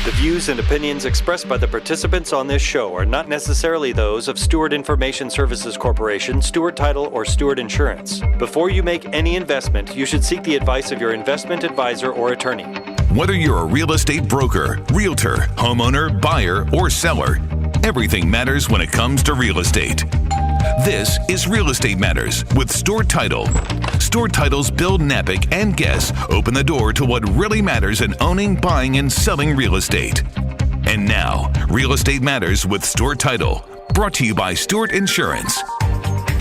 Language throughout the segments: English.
The views and opinions expressed by the participants on this show are not necessarily those of Stewart Information Services Corporation, Stewart Title, or Stewart Insurance. Before you make any investment, you should seek the advice of your investment advisor or attorney. Whether you're a real estate broker, realtor, homeowner, buyer, or seller, everything matters when it comes to real estate. This is Real Estate Matters with Stewart Title. Stewart Title's Bill Knapik and guests open the door to what really matters in owning, buying, and selling real estate. And now, Real Estate Matters with Stewart Title, brought to you by Stewart Insurance.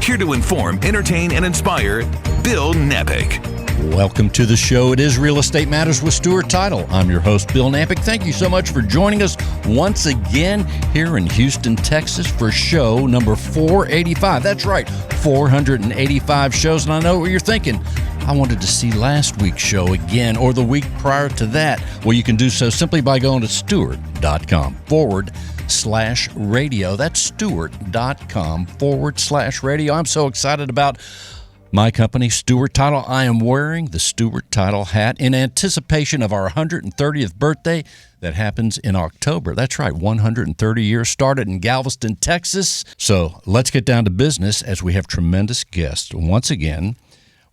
Here to inform, entertain, and inspire, Bill Knapik. Welcome to the show. It is Real Estate Matters with Stewart Title. I'm your host, Bill Knapik. Thank you so much for joining us once again here in Houston, Texas for show number 485. That's right, 485 shows. And I know what you're thinking. I wanted to see last week's show again or the week prior to that. Well, you can do so simply by going to stewart.com/radio. That's stewart.com/radio. I'm so excited about my company, Stewart Title. I am wearing the Stewart Title hat in anticipation of our 130th birthday that happens in October. That's right, 130 years, started in Galveston, Texas. So let's get down to business as we have tremendous guests. Once again,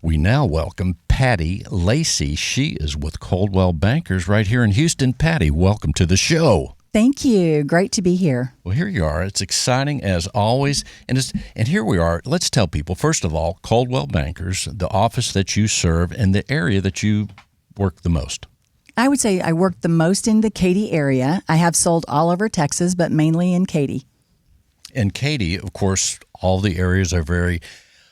we now welcome Patty Lacey. She is with Coldwell Bankers right here in Houston. Patty, welcome to the show. Thank you. Great to be here. Well, here you are. It's exciting as always. And here we are. Let's tell people, first of all, Coldwell Bankers, the office that you serve and the area that you work the most. I would say I work the most in the Katy area. I have sold all over Texas, but mainly in Katy. And Katy, of course, all the areas are very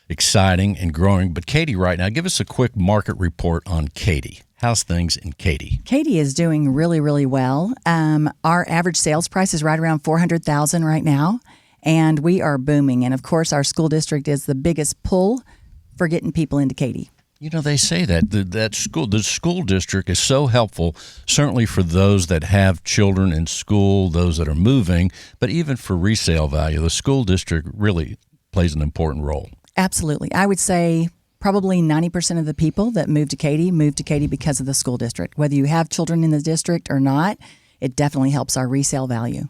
exciting and growing. But Katy right now, give us a quick market report on Katy. How's things in Katy? Katy is doing really, really well. Our average sales price is right around $400,000 right now, and we are booming. And of course, our school district is the biggest pull for getting people into Katy. You know, they say that the school district is so helpful, certainly for those that have children in school, those that are moving, but even for resale value, the school district really plays an important role. Absolutely. I would say probably 90% of the people that move to Katy because of the school district. Whether you have children in the district or not, it definitely helps our resale value.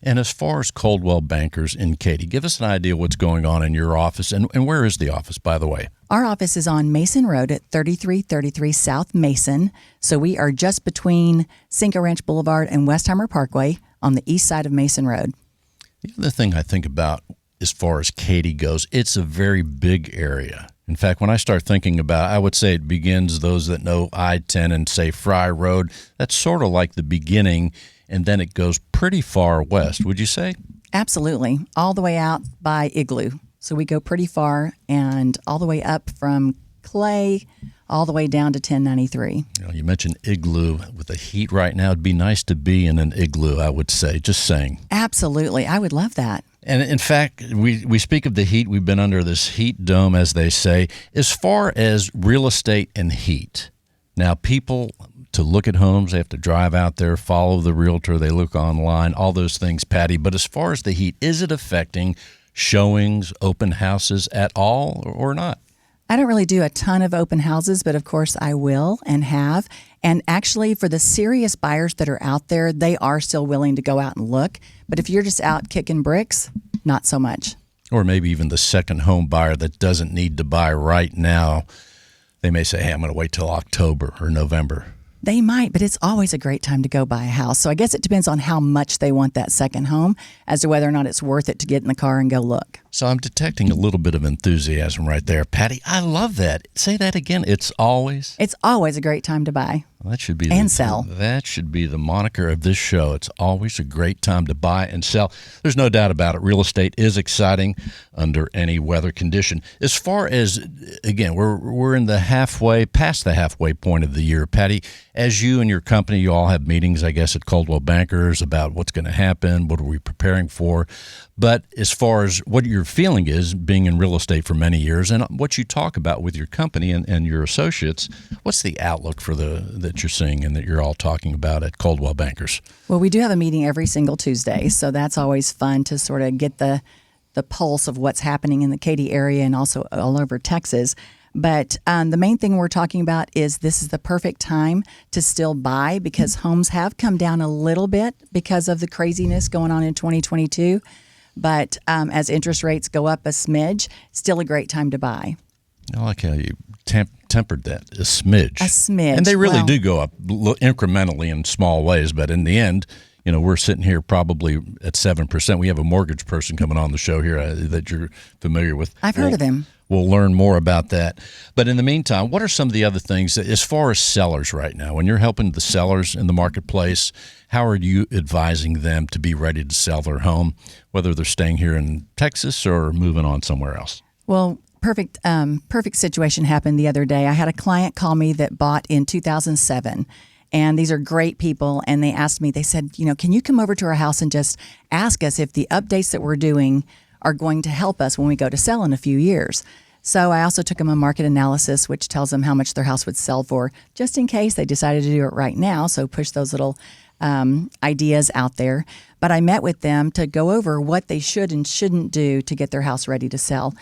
And as far as Coldwell Bankers in Katy, give us an idea what's going on in your office. And where is the office, by the way? Our office is on Mason Road at 3333 South Mason. So we are just between Cinco Ranch Boulevard and Westheimer Parkway on the east side of Mason Road. The other thing I think about as far as Katy goes, it's a very big area. In fact, when I start thinking about it, I would say it begins, those that know I-10 and say Fry Road, that's sort of like the beginning, and then it goes pretty far west, would you say? Absolutely. All the way out by Igloo. So we go pretty far and all the way up from Clay all the way down to 1093. You mentioned Igloo. With the heat right now, it'd be nice to be in an igloo, I would say. Just saying. Absolutely. I would love that. And in fact, we speak of the heat. We've been under this heat dome, as they say. As far as real estate and heat, now people, to look at homes, they have to drive out there, follow the realtor, they look online, all those things, Patty. But as far as the heat, is it affecting showings, open houses at all or not? I don't really do a ton of open houses, but of course I will and have. And actually, for the serious buyers that are out there, they are still willing to go out and look. But if you're just out kicking bricks, not so much. Or maybe even the second home buyer that doesn't need to buy right now. They may say, hey, I'm going to wait till October or November. They might, but it's always a great time to go buy a house. So I guess it depends on how much they want that second home as to whether or not it's worth it to get in the car and go look. So I'm detecting a little bit of enthusiasm right there. Patty, I love that. Say that again. It's always a great time to buy. Well, that should be and sell. That should be the moniker of this show. It's always a great time to buy and sell. There's no doubt about it. Real estate is exciting under any weather condition. As far as, again, we're in past the halfway point of the year. Patty, as you and your company, you all have meetings, I guess, at Coldwell Bankers about what's going to happen, what are we preparing for. But as far as what your feeling is, being in real estate for many years, and what you talk about with your company and your associates, what's the outlook for that you're seeing and that you're all talking about at Coldwell Bankers? Well, we do have a meeting every single Tuesday, so that's always fun to sort of get the pulse of what's happening in the Katy area and also all over Texas. But the main thing we're talking about is this is the perfect time to still buy because homes have come down a little bit because of the craziness going on in 2022. But as interest rates go up a smidge, still a great time to buy. I like how you tempered that, a smidge. A smidge. And they really do go up incrementally in small ways, but in the end, we're sitting here probably at 7%. We have a mortgage person coming on the show here that you're familiar with. I've heard of him. We'll learn more about that. But in the meantime, what are some of the other things that, as far as sellers right now, when you're helping the sellers in the marketplace, how are you advising them to be ready to sell their home, whether they're staying here in Texas or moving on somewhere else? Well, perfect situation happened the other day. I had a client call me that bought in 2007. And these are great people. And they asked me, they said, can you come over to our house and just ask us if the updates that we're doing are going to help us when we go to sell in a few years? So I also took them a market analysis, which tells them how much their house would sell for, just in case they decided to do it right now. So push those little ideas out there. But I met with them to go over what they should and shouldn't do to get their house ready to sell.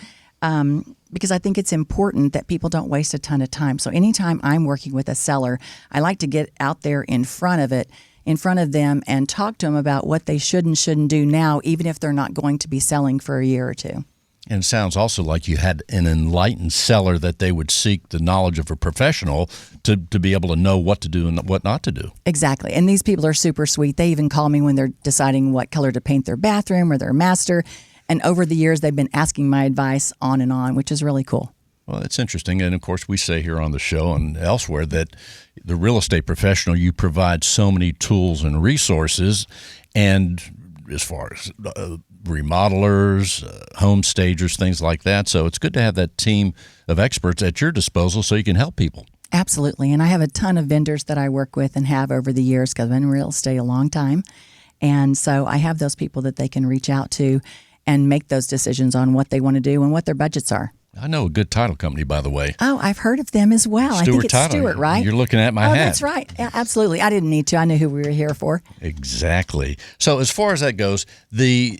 Because I think it's important that people don't waste a ton of time. So anytime I'm working with a seller, I like to get out there in front of them and talk to them about what they should and shouldn't do now, even if they're not going to be selling for a year or two. And it sounds also like you had an enlightened seller that they would seek the knowledge of a professional to be able to know what to do and what not to do. Exactly. And these people are super sweet. They even call me when they're deciding what color to paint their bathroom or their master. And over the years, they've been asking my advice on and on, which is really cool. Well, it's interesting. And, of course, we say here on the show and elsewhere that the real estate professional, you provide so many tools and resources. And as far as remodelers, home stagers, things like that. So it's good to have that team of experts at your disposal so you can help people. Absolutely. And I have a ton of vendors that I work with and have over the years because I've been in real estate a long time. And so I have those people that they can reach out to and make those decisions on what they want to do and what their budgets are. I know a good title company, by the way. Oh, I've heard of them as well. I think it's Title. Stewart, right? You're looking at my hat. hat. That's right. Yeah, absolutely. I didn't need to. I knew who we were here for. Exactly. So as far as that goes, the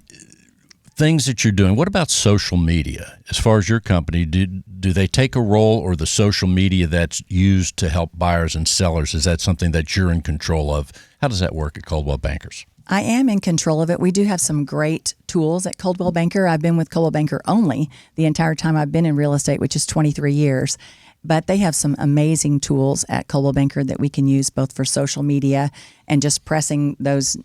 things that you're doing, what about social media? As far as your company, do they take a role, or the social media that's used to help buyers and sellers, is that something that you're in control of? How does that work at Coldwell Bankers? I am in control of it. We do have some great tools at Coldwell Banker. I've been with Coldwell Banker only the entire time I've been in real estate, which is 23 years. But they have some amazing tools at Coldwell Banker that we can use both for social media and just pressing those,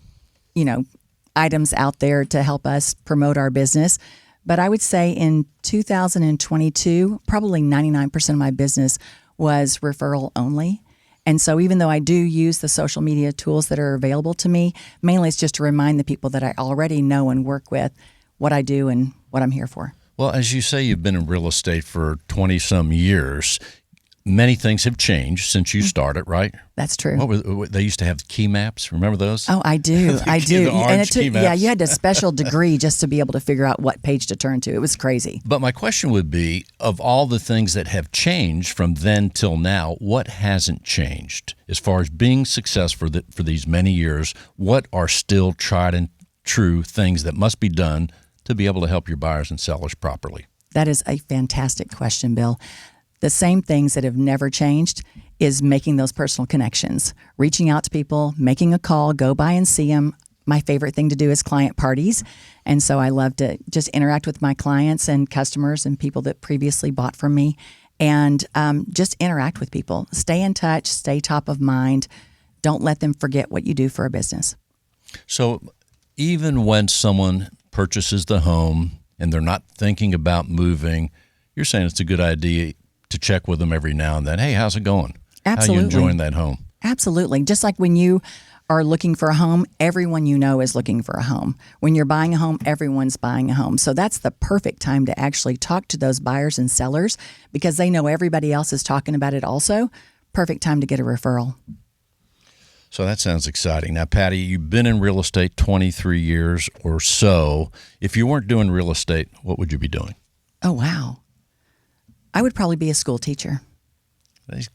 items out there to help us promote our business. But I would say in 2022, probably 99% of my business was referral only. And so even though I do use the social media tools that are available to me, mainly it's just to remind the people that I already know and work with what I do and what I'm here for. Well, as you say, you've been in real estate for 20-some years. Many things have changed since you started, right? That's true. They used to have key maps. Remember those? Oh, I do. I do. The orange key maps. Yeah, you had a special degree just to be able to figure out what page to turn to. It was crazy. But my question would be, of all the things that have changed from then till now, what hasn't changed? As far as being successful for these many years, what are still tried and true things that must be done to be able to help your buyers and sellers properly? That is a fantastic question, Bill. The same things that have never changed is making those personal connections, reaching out to people, making a call, go by and see them. My favorite thing to do is client parties. And so I love to just interact with my clients and customers and people that previously bought from me and just interact with people. Stay in touch, stay top of mind. Don't let them forget what you do for a business. So even when someone purchases the home and they're not thinking about moving, you're saying it's a good idea to check with them every now and then. Hey, how's it going? Absolutely. How are you enjoying that home? Absolutely. Just like when you are looking for a home, everyone you know is looking for a home. When you're buying a home, everyone's buying a home. So that's the perfect time to actually talk to those buyers and sellers because they know everybody else is talking about it also. Perfect time to get a referral. So that sounds exciting. Now, Patty, you've been in real estate 23 years or so. If you weren't doing real estate, what would you be doing? Oh, wow. I would probably be a school teacher.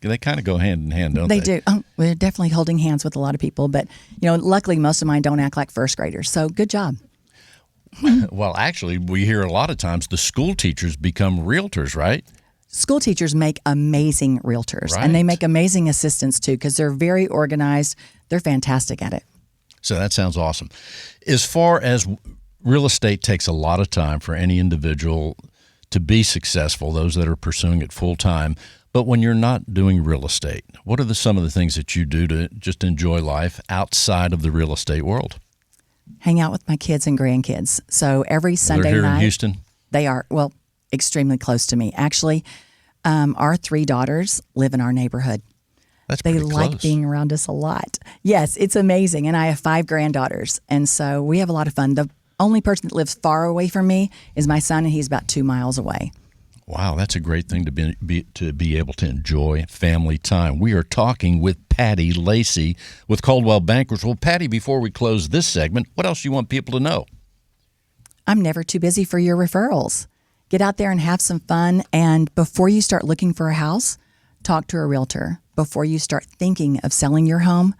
They kind of go hand in hand, don't they? They do. Oh, we're definitely holding hands with a lot of people, but luckily most of mine don't act like first graders. So good job. Well, actually, we hear a lot of times the school teachers become realtors, right? school teachers make amazing realtors, Right. and they make amazing assistants too, because they're very organized. They're fantastic at it. So that sounds awesome. As far as real estate takes a lot of time for any individual to be successful, those that are pursuing it full time. But when you're not doing real estate, what are some of the things that you do to just enjoy life outside of the real estate world? Hang out with my kids and grandkids. So every Sunday They're here night, in Houston? they are, well, extremely close to me. Actually, our 3 daughters live in our neighborhood. That's They pretty like close. being around us a lot. Yes, it's amazing. And I have 5 granddaughters. And so we have a lot of fun. The only person that lives far away from me is my son, and he's about 2 miles away. Wow, that's a great thing to be able to enjoy family time. We are talking with Patty Lacey with Coldwell Bankers. Well, Patty, before we close this segment, what else do you want people to know? I'm never too busy for your referrals. Get out there and have some fun. And before you start looking for a house, talk to a realtor. Before you start thinking of selling your home,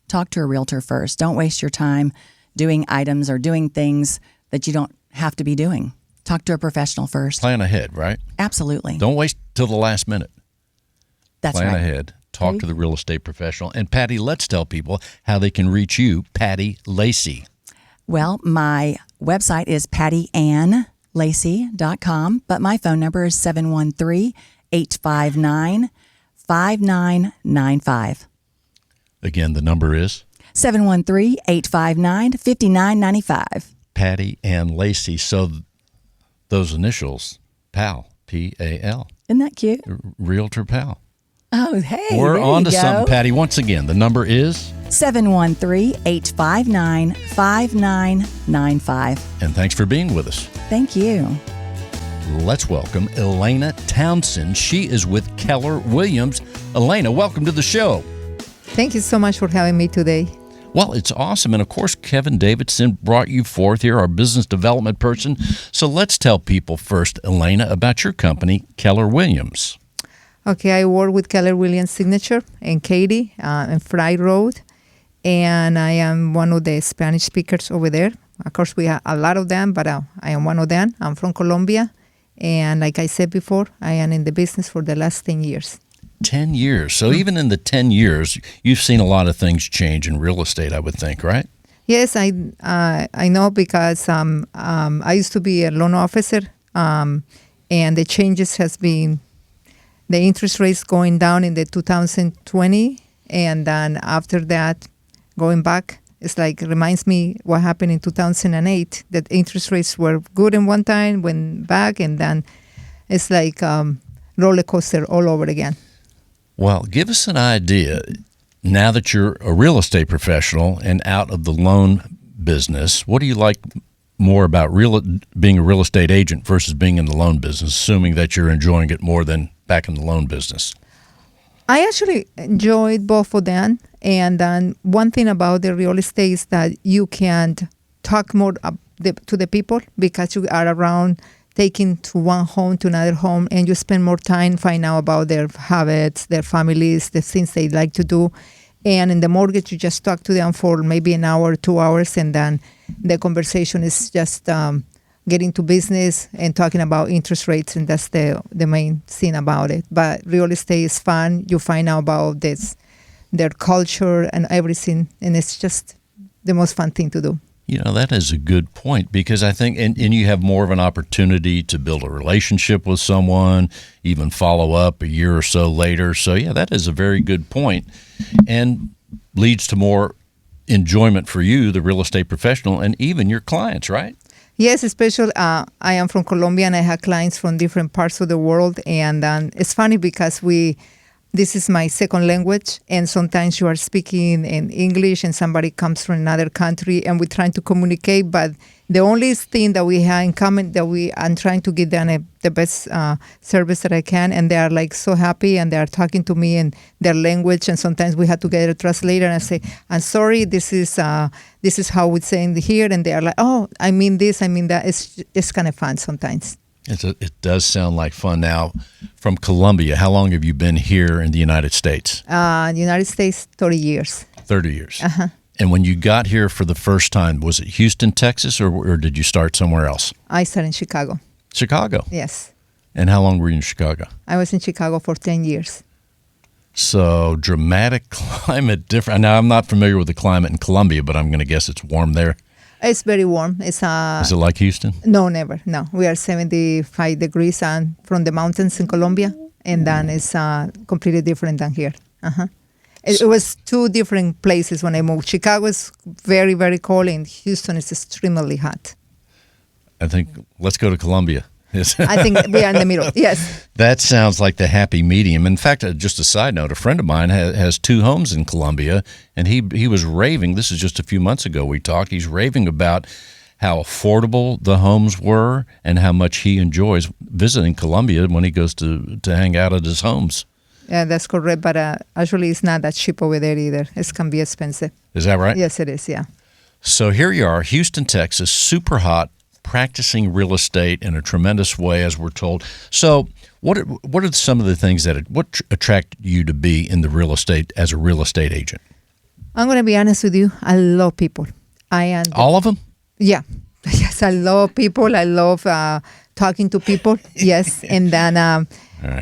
talk to a realtor first. Don't waste your time doing items or doing things that you don't have to be doing. Talk to a professional first. Plan ahead, right? Absolutely. Don't wait till the last minute. That's Plan right. ahead. Talk to the real estate professional. And Patty, let's tell people how they can reach you, Patty Lacey. Well, my website is pattyannlacey.com, but my phone number is 713-859-5995. Again, the number is 713-859-5995. Patty Ann Lacey. So those initials, PAL, P-A-L, Isn't that cute? Realtor PAL. Oh, hey, We're there on you to go. something, Patty. Once again, the number is? 713-859-5995. And thanks for being with us. Thank you. Let's welcome Elena Townsend. She is with Keller Williams. Elena, welcome to the show. Thank you so much for having me today. Well, it's awesome. And of course, Kevin Davidson brought you forth here, our business development person. So let's tell people first, Elena, about your company, Keller Williams. Okay, I work with Keller Williams Signature in Katy and Fry Road, and I am one of the Spanish speakers over there. Of course, we have a lot of them, but I am one of them. I'm from Colombia, and like I said before, I am in the business for the last 10 years. 10 years. So even in the 10 years, you've seen a lot of things change in real estate, I would think, right? Yes, I know because I used to be a loan officer, and the changes has been the interest rates going down in the 2020, and then after that, going back, it's like reminds me what happened in 2008. That interest rates were good in one time, went back, and then it's like roller coaster all over again. Well, give us an idea, now that you're a real estate professional and out of the loan business, what do you like more about being a real estate agent versus being in the loan business, assuming that you're enjoying it more than back in the loan business? I actually enjoyed both of them. And then one thing about the real estate is that you can talk more to the people because you are around taking to one home to another home, and you spend more time finding out about their habits, their families, the things they like to do. And in the mortgage, you just talk to them for maybe an hour, 2 hours, and then the conversation is just getting to business and talking about interest rates, and that's the main thing about it. But real estate is fun. You find out about their culture and everything, and it's just the most fun thing to do. You know, that is a good point because I think, and you have more of an opportunity to build a relationship with someone, even follow up a year or so later. So, yeah, that is a very good point and leads to more enjoyment for you, the real estate professional, and even your clients, right? Yes, especially I am from Colombia and I have clients from different parts of the world. And it's funny because this is my second language, and sometimes you are speaking in English and somebody comes from another country and we're trying to communicate, but the only thing that we have in common I'm trying to give them the best service that I can, and they are like so happy and they are talking to me in their language, and sometimes we have to get a translator and I say, I'm sorry, this is how we say it here, and they are like, oh, I mean this, I mean that. It's kind of fun sometimes. It does sound like fun. Now, from Colombia, how long have you been here in the United States? The United States, 30 years. 30 years. Uh-huh. And when you got here for the first time, was it Houston, Texas, or did you start somewhere else? I started in Chicago. Chicago. Yes. And how long were you in Chicago? I was in Chicago for 10 years. So dramatic climate different. Now, I'm not familiar with the climate in Colombia, but I'm going to guess it's warm there. It's very warm. Is it like Houston? No, never. No, we are 75 degrees from the mountains in Colombia, and then it's completely different than here. It was two different places when I moved. Chicago is very, very cold, and Houston is extremely hot. I think let's go to Colombia. I think we are in the middle. Yes. That sounds like the happy medium. In fact, just a side note, a friend of mine has 2 homes in Colombia, and he was raving. This is just a few months ago we talked. He's raving about how affordable the homes were and how much he enjoys visiting Colombia when he goes to hang out at his homes. Yeah, that's correct. But actually, it's not that cheap over there either. It can be expensive. Is that right? Yes, it is. Yeah. So here you are, Houston, Texas, super hot, practicing real estate in a tremendous way, as we're told. So what are some of the things what attract you to be in the real estate as a real estate agent? I'm going to be honest with you. I love people. All of them? Yeah. Yes, I love people. I love talking to people. Yes. And then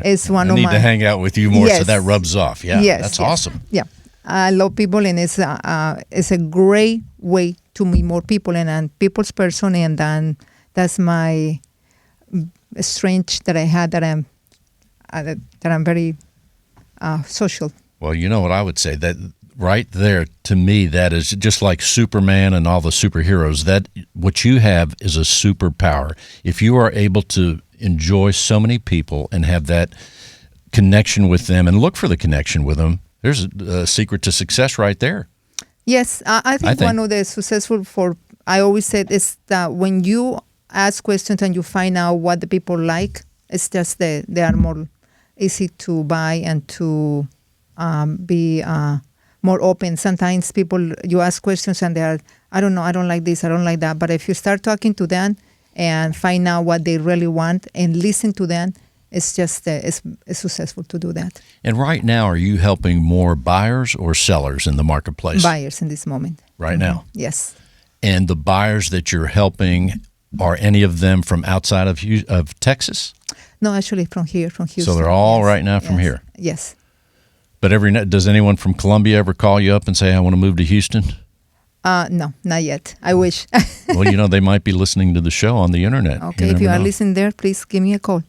it's one of my... I need to hang out with you more so that rubs off. Yeah, yes, that's yes. awesome. Yeah. I love people, and it's a great way to meet more people, and I'm people's person, and then that's my strength that I had, that I'm very social. Well, you know what I would say, that right there, to me, that is just like Superman and all the superheroes. That what you have is a superpower. If you are able to enjoy so many people and have that connection with them and look for the connection with them, there's a secret to success right there. Yes, I think one of the successful I always said is that when you ask questions and you find out what the people like, it's just they are more easy to buy and to be more open. Sometimes people, you ask questions and they are, I don't know, I don't like this, I don't like that. But if you start talking to them and find out what they really want and listen to them, it's just it's successful to do that. And right now, are you helping more buyers or sellers in the marketplace? Buyers in this moment. Right now? Yes. And the buyers that you're helping, are any of them from outside of Texas? No, actually from here, from Houston. So they're all right now from here? Yes. But does anyone from Colombia ever call you up and say, I want to move to Houston? No, not yet. I wish. Well, they might be listening to the show on the internet. Okay, if you are listening there, please give me a call.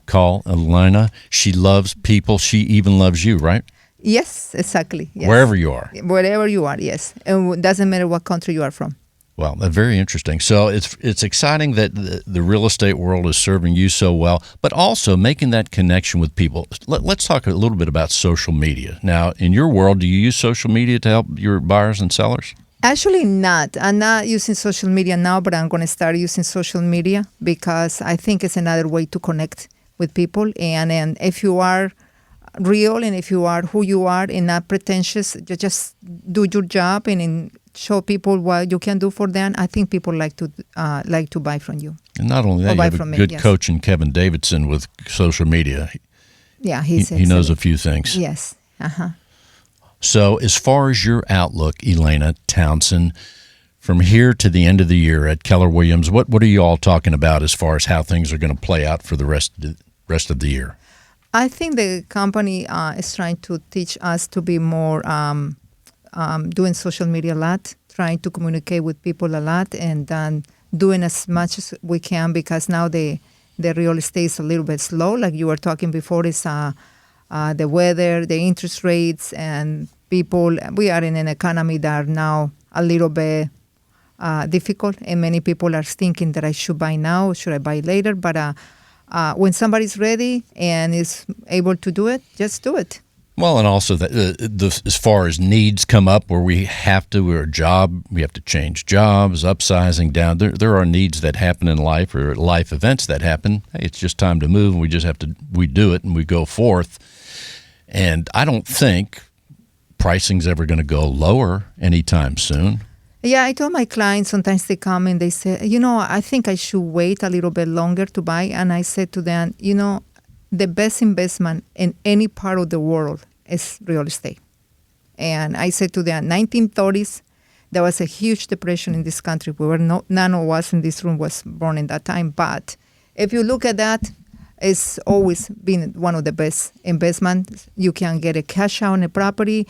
Call Elena. She loves people. She even loves you, right? Yes, exactly. Yes. Wherever you are. Wherever you are, yes. And it doesn't matter what country you are from. Well, very interesting. So it's exciting that the real estate world is serving you so well, but also making that connection with people. Let's talk a little bit about social media. Now, in your world, do you use social media to help your buyers and sellers? Actually not. I'm not using social media now, but I'm going to start using social media because I think it's another way to connect with people. And if you are real and if you are who you are and not pretentious, you just do your job and show people what you can do for them. I think people like to buy from you. And not only that, you have a good coach in Kevin Davidson with social media. Yeah, he knows a few things. Yes. Uh-huh. So as far as your outlook, Elena Townsend, from here to the end of the year at Keller Williams, what are you all talking about as far as how things are going to play out for the rest of the year? I think the company is trying to teach us to be more doing social media a lot, trying to communicate with people a lot, and doing as much as we can because now the real estate is a little bit slow. Like you were talking before, it's the weather, the interest rates, and people. We are in an economy that are now a little bit difficult, and many people are thinking that I should buy now, or should I buy later? But when somebody's ready and is able to do it, just do it. Well, and also as far as needs come up where we have to change jobs, upsizing down. There are needs that happen in life or life events that happen. Hey, it's just time to move, and we do it and we go forth. And I don't think pricing's ever going to go lower anytime soon. Yeah, I told my clients, sometimes they come and they say, I think I should wait a little bit longer to buy. And I said to them, the best investment in any part of the world is real estate. And I said to them, 1930s, there was a huge depression in this country. None of us in this room was born in that time. But if you look at that, It's always been one of the best investments. You can get a cash out on a property,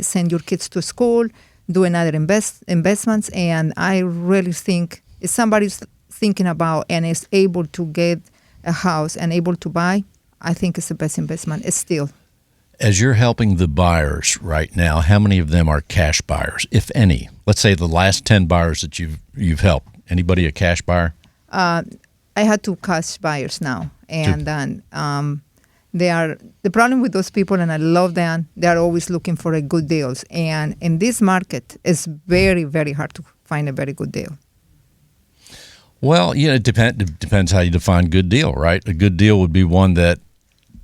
send your kids to school, do another investments, and I really think if somebody's thinking about and is able to get a house and able to buy, I think it's the best investment. It's still. As you're helping the buyers right now, how many of them are cash buyers, if any? Let's say the last 10 buyers that you've helped. Anybody a cash buyer? I had 2 cash buyers now, and then they are the problem with those people, and I love them. They are always looking for a good deals, and in this market, it's very, very hard to find a very good deal. Well, it depends how you define good deal, right? A good deal would be one that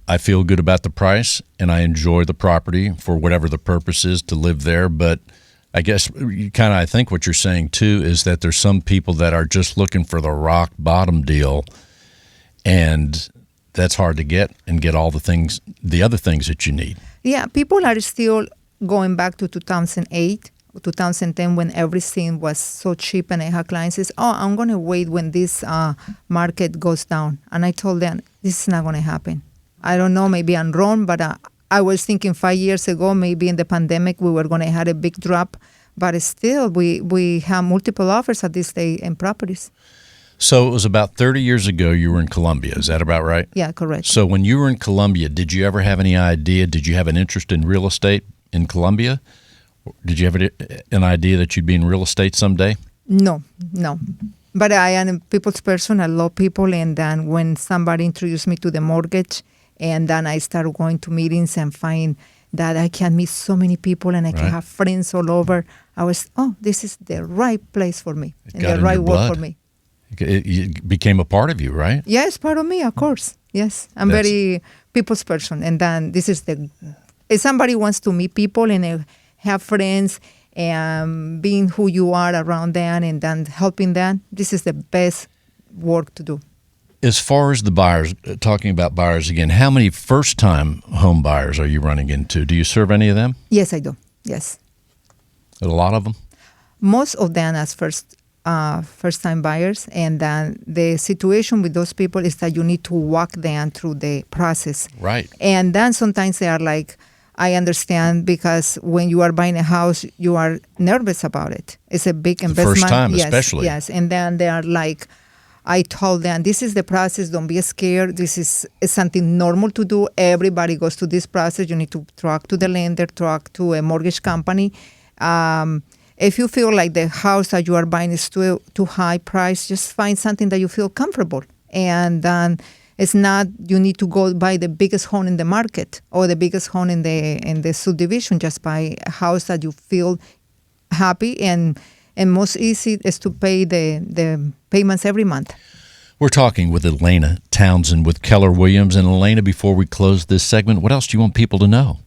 I feel good about the price and I enjoy the property for whatever the purpose is to live there. But I guess I think what you're saying too is that there's some people that are just looking for the rock bottom deal, and that's hard to get and get all the other things that you need. Yeah, people are still going back to 2008, 2010 when everything was so cheap, and I had clients say, I'm going to wait when this market goes down. And I told them, this is not going to happen. I don't know, maybe I'm wrong, but I was thinking 5 years ago, maybe in the pandemic, we were going to have a big drop. But still, we have multiple offers at this day in properties. So it was about 30 years ago you were in Colombia. Is that about right? Yeah, correct. So when you were in Colombia, did you ever have any idea, did you have an interest in real estate in Colombia? Did you have an idea that you'd be in real estate someday? No. But I am a people's person. I love people. And then when somebody introduced me to the mortgage, and then I started going to meetings and find that I can meet so many people and I can have friends all over. I was, this is the right place for me and the right work for me. It became a part of you, right? Yeah, it's part of me, of course. Yes, I'm very people's person. And then if somebody wants to meet people and have friends and being who you are around them and then helping them, this is the best work to do. As far as the buyers, talking about buyers again, how many first-time home buyers are you running into? Do you serve any of them? Yes, I do. Yes. A lot of them? Most of them as first-time buyers. And then the situation with those people is that you need to walk them through the process. Right. And then sometimes they are like, I understand, because when you are buying a house, you are nervous about it. It's a big investment. First time, especially. Yes. And then they are like, I told them, this is the process. Don't be scared. This is something normal to do. Everybody goes through this process. You need to talk to the lender, talk to a mortgage company. If you feel like the house that you are buying is too high price, just find something that you feel comfortable. And then it's not you need to go buy the biggest home in the market or the biggest home in the subdivision. Just buy a house that you feel happy and most easy is to pay the payments every month. We're talking with Elena Townsend with Keller Williams. And Elena, before we close this segment, what else do you want people to know?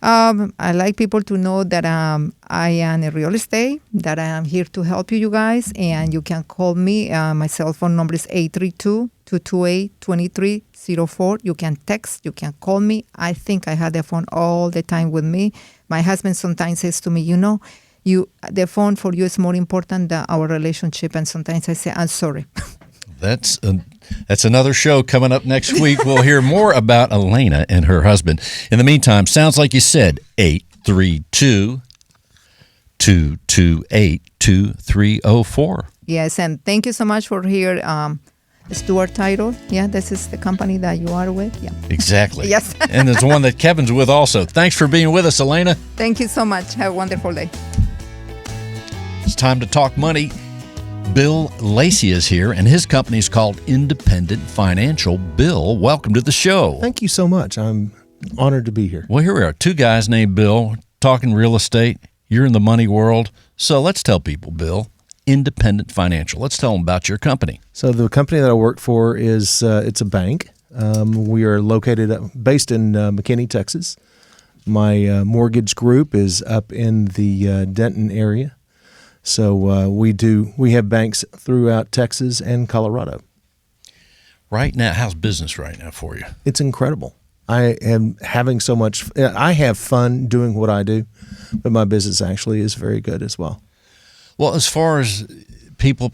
I like people to know that I am a real estate, that I am here to help you guys, and you can call me. My cell phone number is 832-228-2304. You can text, you can call me. I think I have the phone all the time with me. My husband sometimes says to me, the phone for you is more important than our relationship. And sometimes I say, I'm sorry. That's another show coming up next week. We'll hear more about Elena and her husband. In the meantime, sounds like you said 832-228-2304. Yes, and thank you so much for here. Stewart Title. Yeah, this is the company that you are with. Yeah. Exactly. Yes. And it's the one that Kevin's with also. Thanks for being with us, Elena. Thank you so much. Have a wonderful day. It's time to talk money. Bill Lacey is here, and his company is called Independent Financial. Bill, welcome to the show. Thank you so much. I'm honored to be here. Well, here we are. 2 guys named Bill talking real estate. You're in the money world. So let's tell people, Bill, Independent Financial. Let's tell them about your company. So the company that I work for is it's a bank. We are based in McKinney, Texas. My mortgage group is up in the Denton area. So we have banks throughout Texas and Colorado. Right now, how's business right now for you? It's incredible. I am having so much. I have fun doing what I do, but my business actually is very good as well. Well, as far as people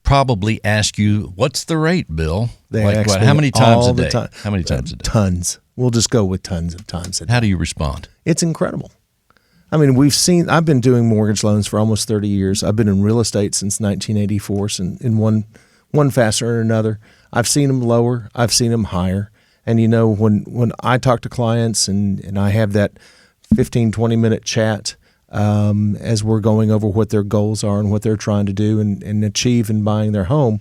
probably ask you, "What's the rate, Bill?" They Like ask what? me How many times all a the day? time. How many times a day? Tons. We'll just go with tons of times a day. How do you respond? It's incredible. I mean, I've been doing mortgage loans for almost 30 years. I've been in real estate since 1984, so in one facet or another. I've seen them lower. I've seen them higher. And, when I talk to clients and I have that 15, 20-minute chat as we're going over what their goals are and what they're trying to do and achieve in buying their home,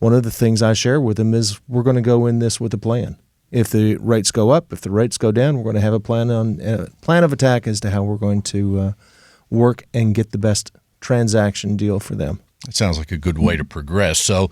one of the things I share with them is we're going to go in this with a plan. If the rates go up, if the rates go down, we're going to have a plan of attack as to how we're going to work and get the best transaction deal for them. It sounds like a good way to progress. So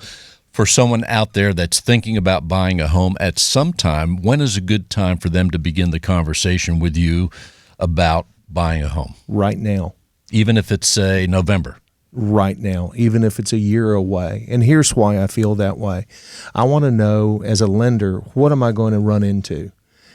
for someone out there that's thinking about buying a home at some time, when is a good time for them to begin the conversation with you about buying a home? Right now. Even if it's, say, November? Right now, even if it's a year away. And here's why I feel that way. I want to know, as a lender, what am I going to run into?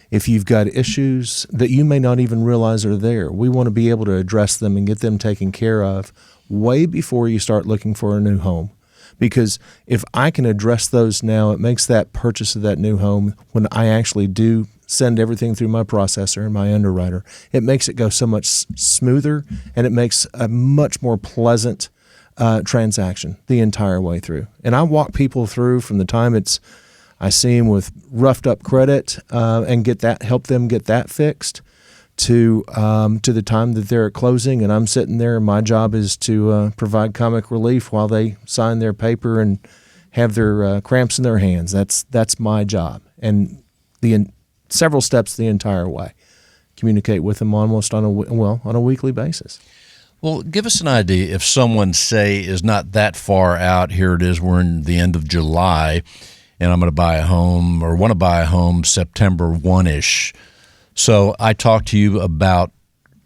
If you've got issues that you may not even realize are there, we want to be able to address them and get them taken care of way before you start looking for a new home. Because if I can address those now, it makes that purchase of that new home, when I actually do send everything through my processor and my underwriter, it makes it go so much smoother, and it makes a much more pleasant transaction the entire way through. And I walk people through from the time I see them with roughed up credit and help them get that fixed to the time that they're at closing, and I'm sitting there, and my job is to provide comic relief while they sign their paper and have their cramps in their hands. That's my job, and several steps the entire way. Communicate with them almost on a weekly basis. Well, give us an idea. If someone, say, is not that far out, here it is, we're in the end of July, and I'm going to buy a home or want to buy a home September 1-ish. So I talked to you about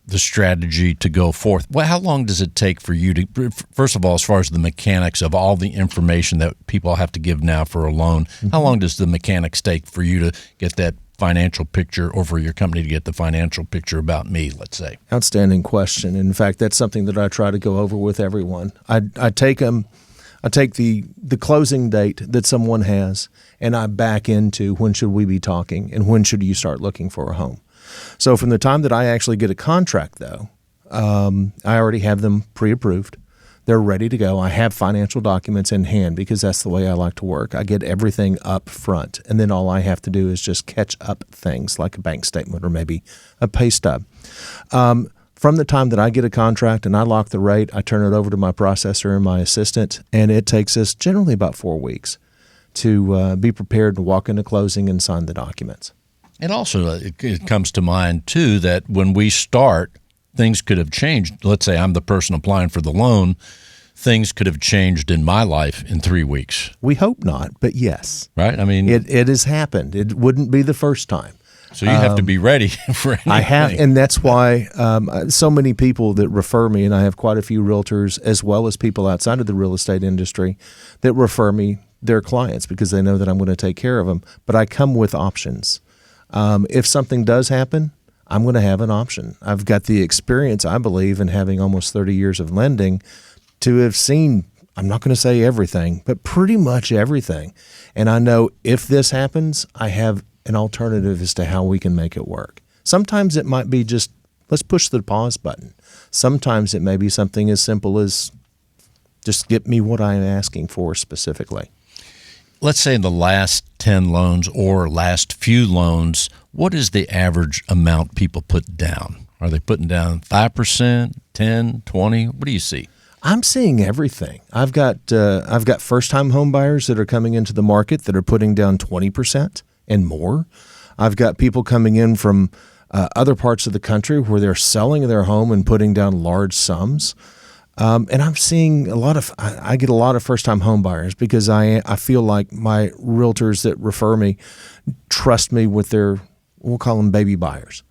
the strategy to go forth. Well, how long does it take for you to, first of all, as far as the mechanics of all the information that people have to give now for a loan, how long does the mechanics take for you to get that financial picture, or for your company to get the financial picture about me, let's say? Outstanding question. In fact, that's something that I try to go over with everyone. I take the closing date that someone has, and I back into when should we be talking and when should you start looking for a home. So from the time that I actually get a contract, though, I already have them pre-approved. They're ready to go. I have financial documents in hand because that's the way I like to work. I get everything up front, and then all I have to do is just catch up things like a bank statement or maybe a pay stub. From the time that I get a contract and I lock the rate, I turn it over to my processor and my assistant, and it takes us generally about 4 weeks to be prepared to walk into closing and sign the documents. And also, it comes to mind, too, that when we start, things could have changed. Let's say I'm the person applying for the loan. Things could have changed in my life in 3 weeks. We hope not, but yes. Right? I mean, it has happened. It wouldn't be the first time. So you have to be ready for anything. I have, and that's why so many people that refer me, and I have quite a few realtors as well as people outside of the real estate industry that refer me their clients because they know that I'm going to take care of them. But I come with options. If something does happen, I'm going to have an option. I've got the experience, I believe, in having almost 30 years of lending to have seen, I'm not going to say everything, but pretty much everything. And I know if this happens, I have an alternative as to how we can make it work. Sometimes it might be just, let's push the pause button. Sometimes it may be something as simple as just get me what I'm asking for specifically. Let's say in the last 10 loans or last few loans, what is the average amount people put down? Are they putting down 5%, 10, 20? What do you see? I'm seeing everything. I've got first-time home buyers that are coming into the market that are putting down 20% and more. I've got people coming in from other parts of the country where they're selling their home and putting down large sums. And I'm seeing I get a lot of first-time home buyers because I feel like my realtors that refer me trust me with their, we'll call them baby buyers,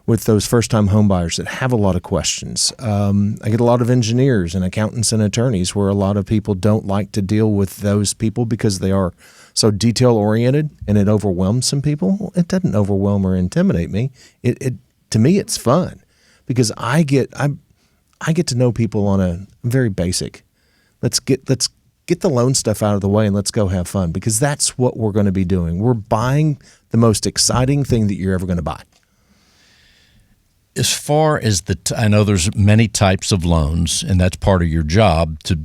with those first-time home buyers that have a lot of questions. I get a lot of engineers and accountants and attorneys where a lot of people don't like to deal with those people because they are so detail-oriented and it overwhelms some people. Well, it doesn't overwhelm or intimidate me. To me, it's fun because I get to know people on a very basic. Let's get the loan stuff out of the way and let's go have fun, because that's what we're going to be doing. We're buying the most exciting thing that you're ever going to buy. As far as I know there's many types of loans, and that's part of your job to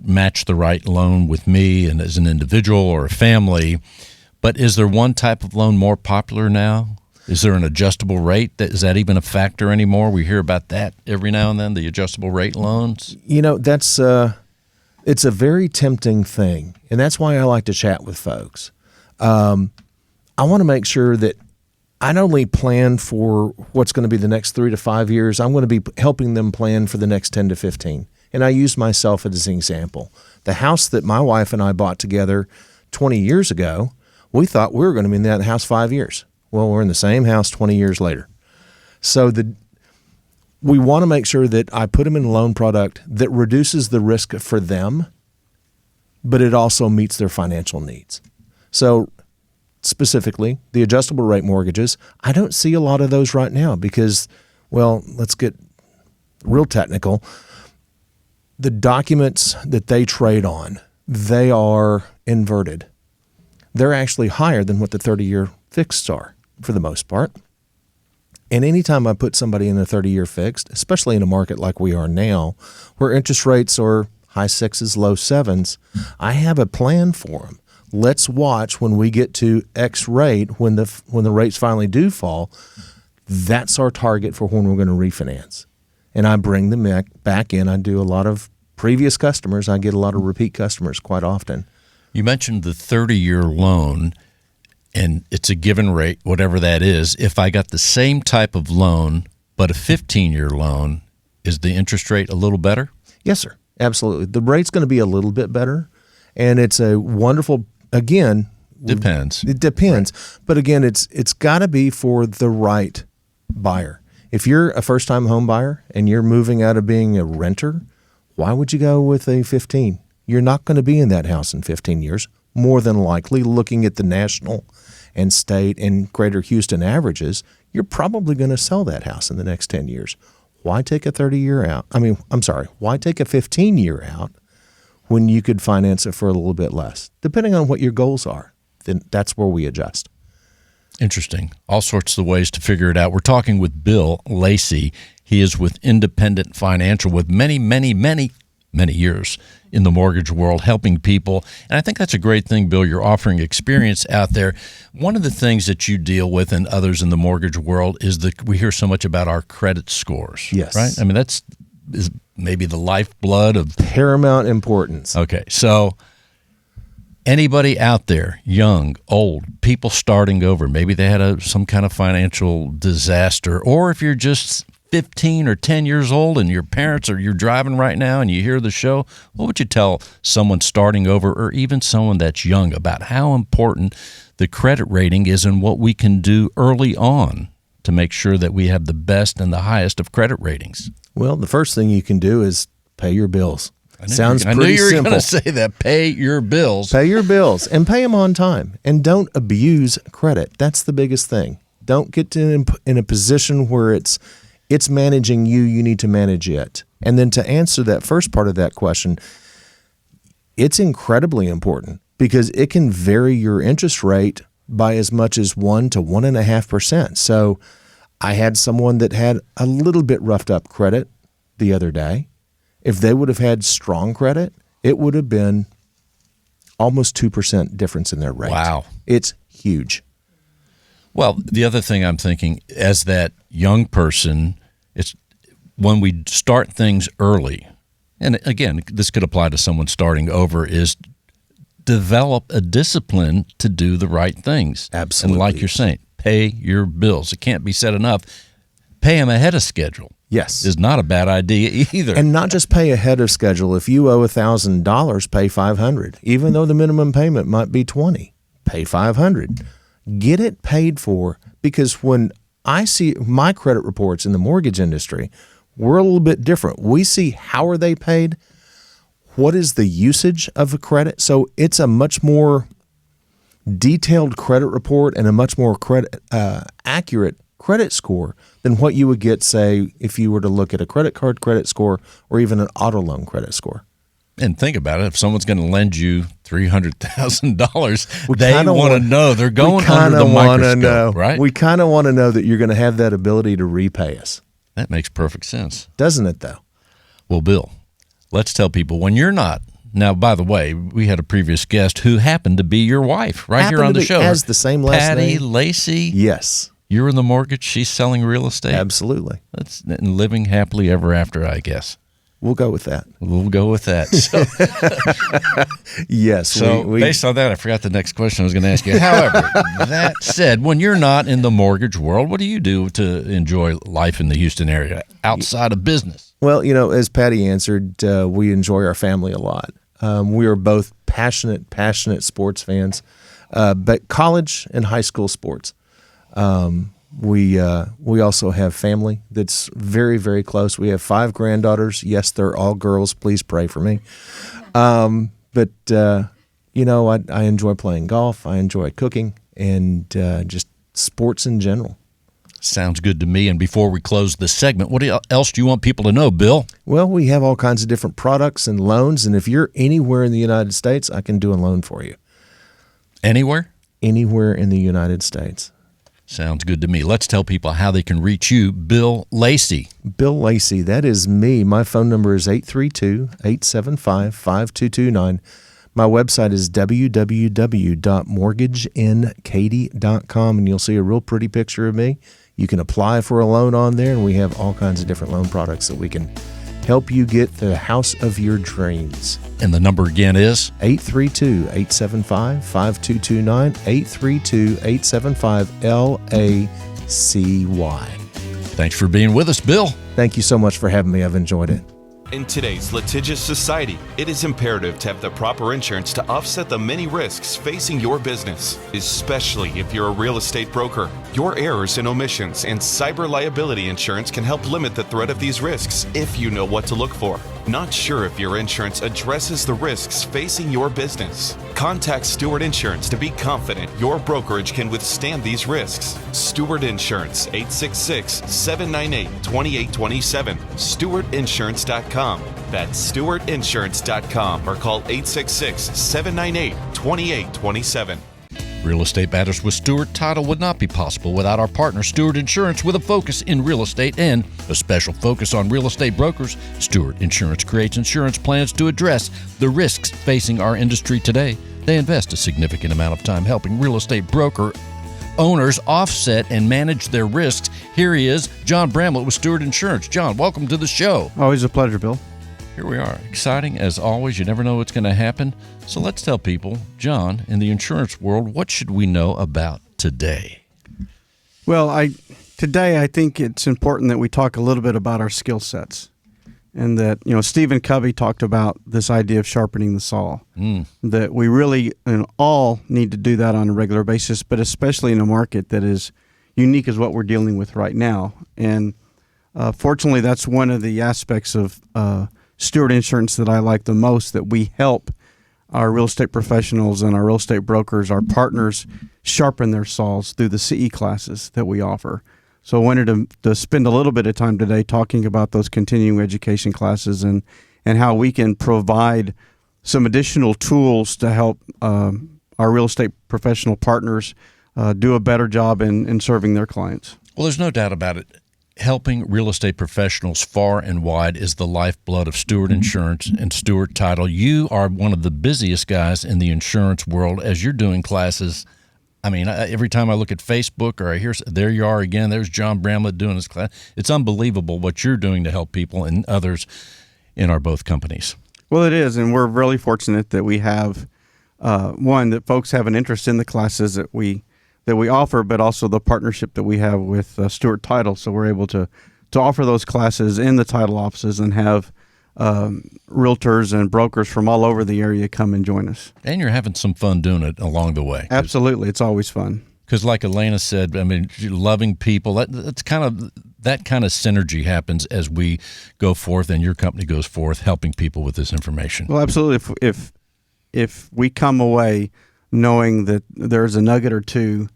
match the right loan with me and as an individual or a family. But is there one type of loan more popular now? Is there an adjustable rate? Is that even a factor anymore? We hear about that every now and then, the adjustable rate loans. That's it's a very tempting thing, and that's why I like to chat with folks. I want to make sure that I not only plan for what's going to be the next 3 to 5 years, I'm going to be helping them plan for the next 10 to 15. And I use myself as an example. The house that my wife and I bought together 20 years ago, we thought we were going to be in that house 5 years. Well, we're in the same house 20 years later. So we want to make sure that I put them in a loan product that reduces the risk for them, but it also meets their financial needs. So specifically, the adjustable rate mortgages, I don't see a lot of those right now because, well, let's get real technical. The documents that they trade on, they are inverted. They're actually higher than what the 30-year fixeds are for the most part. And anytime I put somebody in a 30-year fixed, especially in a market like we are now, where interest rates are high 6s, low 7s, I have a plan for them. Let's watch when we get to X rate, when the rates finally do fall. That's our target for when we're going to refinance. And I bring them back in. I do a lot of previous customers. I get a lot of repeat customers quite often. You mentioned the 30-year loan, and it's a given rate, whatever that is. If I got the same type of loan but a 15-year loan, is the interest rate a little better? Yes, sir. Absolutely. The rate's going to be a little bit better, and it's a wonderful, again, depends. It depends. Right. But again, it's got to be for the right buyer. If you're a first-time home buyer and you're moving out of being a renter, why would you go with a 15? You're not going to be in that house in 15 years. More than likely, looking at the national and state and greater Houston averages, you're probably going to sell that house in the next 10 years. Why take a 30-year out? Why take a 15-year out when you could finance it for a little bit less? Depending on what your goals are, then that's where we adjust. Interesting. All sorts of ways to figure it out. We're talking with Bill Lacey. He is with Independent Financial with many, many, many, many years in the mortgage world, helping people. And I think that's a great thing, Bill. You're offering experience out there. One of the things that you deal with and others in the mortgage world is we hear so much about our credit scores. Yes. Right? I mean, is maybe the lifeblood of paramount importance. Okay. So anybody out there, young, old, people starting over, maybe they had some kind of financial disaster, or if you're just 15 or 10 years old and your parents you're driving right now and you hear the show, what would you tell someone starting over or even someone that's young about how important the credit rating is and what we can do early on to make sure that we have the best and the highest of credit ratings? Well, the first thing you can do is pay your bills. Sounds I pretty knew you were simple. going to say that. Pay your bills. Pay your bills and pay them on time. And don't abuse credit. That's the biggest thing. Don't get in a position where it's managing you. You need to manage it. And then to answer that first part of that question, it's incredibly important because it can vary your interest rate by as much as 1 to 1.5%. So I had someone that had a little bit roughed up credit the other day. If they would have had strong credit, it would have been almost 2% difference in their rate. Wow. It's huge. Well, the other thing I'm thinking, as that young person, it's when we start things early, and again, this could apply to someone starting over, is develop a discipline to do the right things. Absolutely. And like you're saying, pay your bills. It can't be said enough. Pay them ahead of schedule. Yes. Is not a bad idea either. And not just pay ahead of schedule. If you owe $1,000, pay $500. Even though the minimum payment might be $20, pay $500. Get it paid for, because when I see my credit reports in the mortgage industry, we're a little bit different. We see how are they paid, what is the usage of a credit. So it's a much more detailed credit report and a much more accurate credit score than what you would get, say, if you were to look at a credit card credit score or even an auto loan credit score. And think about it. If someone's going to lend you $300,000, We they kinda want to want- know. They're going we kind under the of want to microscope, know, right? We kind of want to know that you're going to have that ability to repay us, That makes perfect sense. doesn't it? Though. Well, Bill, let's tell people when you're not. Now, by the way, we had a previous guest who happened to be your wife right here Happened on to the be- show. has the same last Patty name. Lacey. Yes, You're in the mortgage. She's selling real estate. absolutely. That's and living happily ever after, I guess. We'll go with that. We'll go with that. So, Yes. based on that, I forgot the next question I was going to ask you. However, that said, when you're not in the mortgage world, what do you do to enjoy life in the Houston area outside of business? Well, as Patty answered, we enjoy our family a lot. We are both passionate sports fans, but college and high school sports. We also have family that's very, very close. We have 5 granddaughters. Yes, they're all girls. Please pray for me. But I enjoy playing golf. I enjoy cooking and just sports in general. Sounds good to me. And before we close this segment, what else do you want people to know, Bill? Well, we have all kinds of different products and loans. And if you're anywhere in the United States, I can do a loan for you. Anywhere? Anywhere in the United States. Sounds good to me. Let's tell people how they can reach you, Bill Lacey. Bill Lacey, that is me. My phone number is 832-875-5229. My website is www.mortgageandkatie.com, and you'll see a real pretty picture of me. You can apply for a loan on there, and we have all kinds of different loan products that we can help you get the house of your dreams. And the number again is? 832-875-5229, 832-875-LACY. Thanks for being with us, Bill. Thank you so much for having me. I've enjoyed it. In today's litigious society, it is imperative to have the proper insurance to offset the many risks facing your business, especially if you're a real estate broker. Your errors and omissions and cyber liability insurance can help limit the threat of these risks if you know what to look for. Not sure if your insurance addresses the risks facing your business? Contact Stewart Insurance to be confident your brokerage can withstand these risks. Stewart Insurance, 866-798-2827. StewartInsurance.com. That's StewartInsurance.com or call 866-798-2827. Real Estate Matters with Stewart Title would not be possible without our partner, Stewart Insurance, with a focus in real estate and a special focus on real estate brokers. Stewart Insurance creates insurance plans to address the risks facing our industry today. They invest a significant amount of time helping real estate broker owners offset and manage their risks. Here he is, John Bramlett with Stewart Insurance. John, welcome to the show. Always a pleasure, Bill. Here we are. Exciting as always. You never know what's going to happen. So let's tell people, John, in the insurance world, what should we know about today? Well, today I think it's important that we talk a little bit about our skill sets, and that Stephen Covey talked about this idea of sharpening the saw. That we really all need to do that on a regular basis, but especially in a market that is unique as what we're dealing with right now. And fortunately, that's one of the aspects of Stewart Insurance that I like the most, that we help our real estate professionals and our real estate brokers, our partners, sharpen their saws through the CE classes that we offer. So I wanted to spend a little bit of time today talking about those continuing education classes and how we can provide some additional tools to help our real estate professional partners do a better job in serving their clients. Well, there's no doubt about it. Helping real estate professionals far and wide is the lifeblood of Stewart Insurance and Stewart Title. You are one of the busiest guys in the insurance world as you're doing classes. I mean, every time I look at Facebook or I hear, there you are again, there's John Bramlett doing his class. It's unbelievable what you're doing to help people and others in our both companies. Well, it is, and we're really fortunate that we have, that folks have an interest in the classes that we offer, but also the partnership that we have with Stewart Title. So we're able to offer those classes in the title offices and have realtors and brokers from all over the area come and join us. And you're having some fun doing it along the way. Absolutely. It's always fun. Because like Elena said, I mean, loving people, that kind of synergy happens as we go forth and your company goes forth helping people with this information. Well, absolutely. If we come away knowing that there's a nugget or two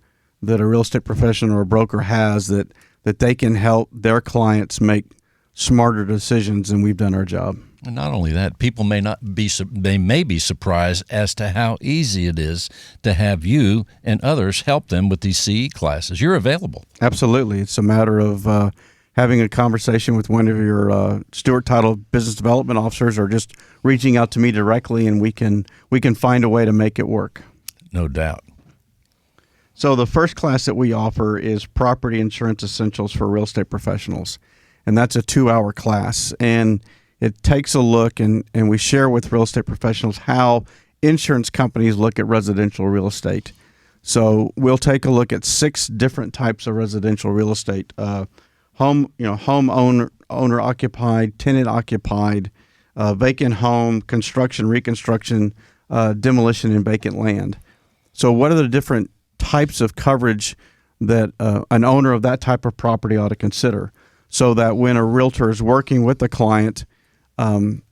that a real estate professional or a broker has that they can help their clients make smarter decisions, and we've done our job. And not only that, people may be surprised as to how easy it is to have you and others help them with these CE classes. You're available. Absolutely. It's a matter of having a conversation with one of your Stewart Title business development officers, or just reaching out to me directly, and we can find a way to make it work. No doubt. So the first class that we offer is Property Insurance Essentials for Real Estate Professionals, and that's a 2-hour class. And it takes a look, and we share with real estate professionals how insurance companies look at residential real estate. So we'll take a look at 6 different types of residential real estate: home owner occupied, tenant occupied, vacant home, construction, reconstruction, demolition, and vacant land. So what are the different types of coverage that an owner of that type of property ought to consider, so that when a realtor is working with the client,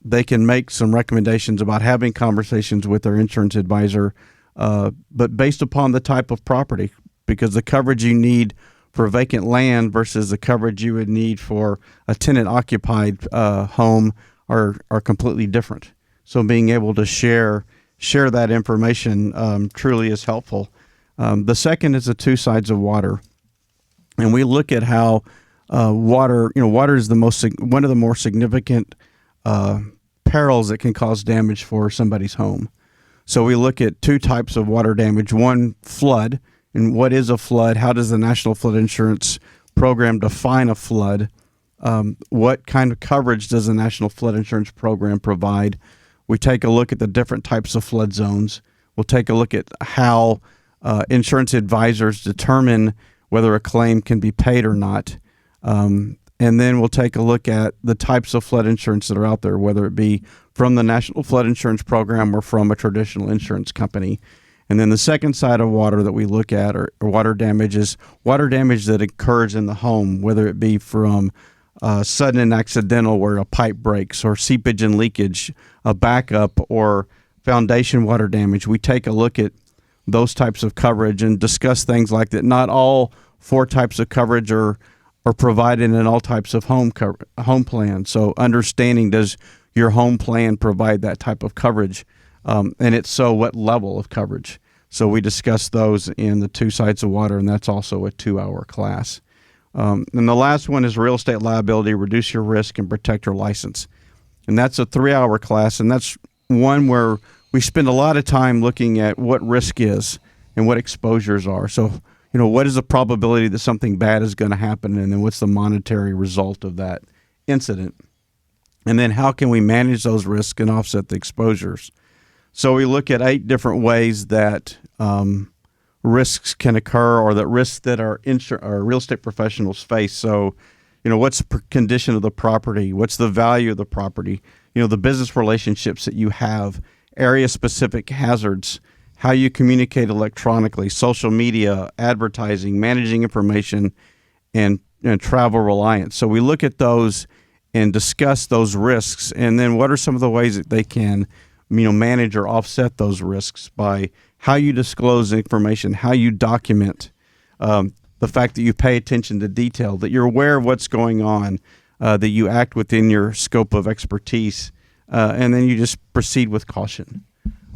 they can make some recommendations about having conversations with their insurance advisor, but based upon the type of property, because the coverage you need for vacant land versus the coverage you would need for a tenant-occupied home are completely different. So being able to share that information truly is helpful. The second is the 2 sides of water, and we look at how water is one of the more significant perils that can cause damage for somebody's home. So we look at 2 types of water damage. One, flood. And what is a flood? How does the National Flood Insurance Program define a flood? What kind of coverage does the National Flood Insurance Program provide? We take a look at the different types of flood zones. We'll take a look at how insurance advisors determine whether a claim can be paid or not. And then we'll take a look at the types of flood insurance that are out there, whether it be from the National Flood Insurance Program or from a traditional insurance company. And then the second side of water that we look at are water damage that occurs in the home, whether it be from sudden and accidental, where a pipe breaks, or seepage and leakage, a backup, or foundation water damage. We take a look at those types of coverage and discuss things like that. Not all 4 types of coverage are provided in all types of home plan. So understanding, does your home plan provide that type of coverage? And it's so what level of coverage? So we discuss those in the 2 sides of water, and that's also a 2-hour class. And the last one is real estate liability, reduce your risk and protect your license. And that's a 3-hour class, and that's one where we spend a lot of time looking at what risk is and what exposures are. So, what is the probability that something bad is going to happen, and then what's the monetary result of that incident? And then how can we manage those risks and offset the exposures? So we look at 8 different ways that risks can occur, or that risks that our real estate professionals face. So, what's the condition of the property? What's the value of the property? The business relationships that you have, area-specific hazards, how you communicate electronically, social media, advertising, managing information, and travel reliance. So we look at those and discuss those risks, and then what are some of the ways that they can manage or offset those risks by how you disclose information, how you document, the fact that you pay attention to detail, that you're aware of what's going on, that you act within your scope of expertise, and then you just proceed with caution.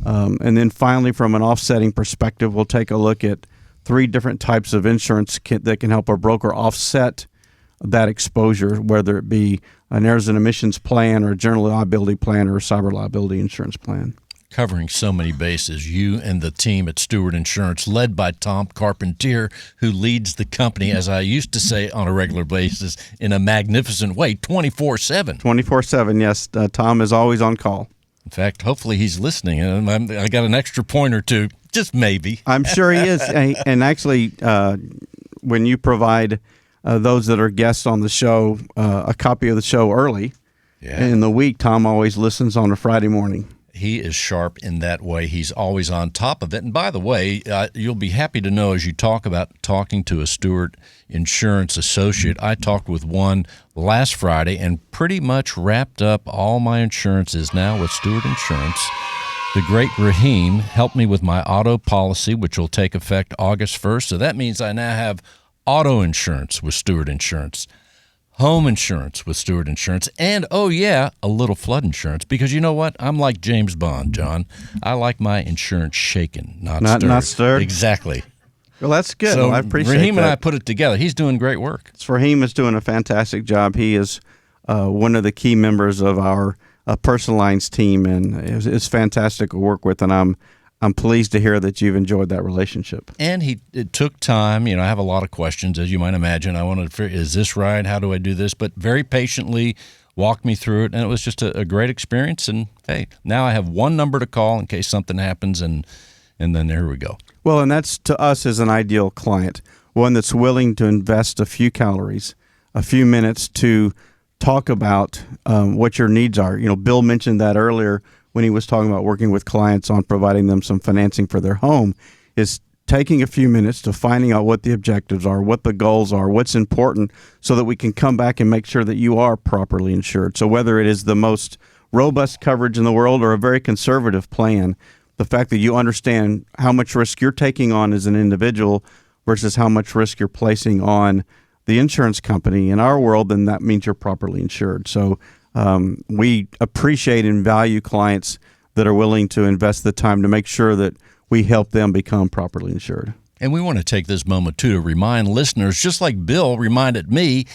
And then finally, from an offsetting perspective, we'll take a look at 3 different types of insurance that can help a broker offset that exposure, whether it be an errors and omissions plan, or a general liability plan, or a cyber liability insurance plan. Covering so many bases, you and the team at Stewart Insurance, led by Tom Carpentier, who leads the company, as I used to say on a regular basis, in a magnificent way, 24/7. 24/7, yes. Tom is always on call. In fact, hopefully he's listening, and I got an extra point or two, just maybe. I'm sure he is. And actually, when you provide those that are guests on the show a copy of the show early in the week, Tom always listens on a Friday morning. He is sharp in that way. He's always on top of it. And by the way, you'll be happy to know, as you talk about talking to a Stewart Insurance associate, I talked with one last Friday and pretty much wrapped up all my insurances now with Stewart Insurance. The great Raheem helped me with my auto policy, which will take effect August 1st. So that means I now have auto insurance with Stewart Insurance. home insurance with Stewart Insurance, and, oh, yeah, a little flood insurance. Because you know what? I'm like James Bond, John. I like my insurance shaken, not stirred. Not stirred? Exactly. Well, that's good. So Well, I appreciate Raheem that. and I put it together. He's doing great work. Raheem is doing a fantastic job. He is one of the key members of our personal lines team, and it's fantastic to work with, and I'm pleased to hear that you've enjoyed that relationship. And it took time. I have a lot of questions, as you might imagine. I wanted to figure, is this right? How do I do this? But very patiently walked me through it, and it was just a great experience. And, hey, now I have one number to call in case something happens, and then there we go. Well, and that's, to us, as an ideal client, one that's willing to invest a few calories, a few minutes to talk about what your needs are. Bill mentioned that earlier when he was talking about working with clients on providing them some financing for their home, is taking a few minutes to finding out what the objectives are, what the goals are, what's important, so that we can come back and make sure that you are properly insured. So whether it is the most robust coverage in the world or a very conservative plan, the fact that you understand how much risk you're taking on as an individual versus how much risk you're placing on the insurance company in our world, then that means you're properly insured. So we appreciate and value clients that are willing to invest the time to make sure that we help them become properly insured. And we want to take this moment, too, to remind listeners, just like Bill reminded me,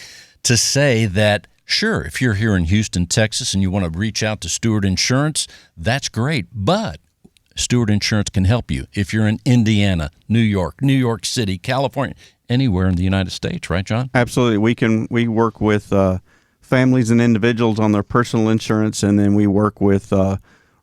to say that, sure, if you're here in Houston, Texas, and you want to reach out to Stewart Insurance, that's great. But Stewart Insurance can help you if you're in Indiana, New York City, California, anywhere in the United States, right, John? Absolutely. We work with families and individuals on their personal insurance, and then we work with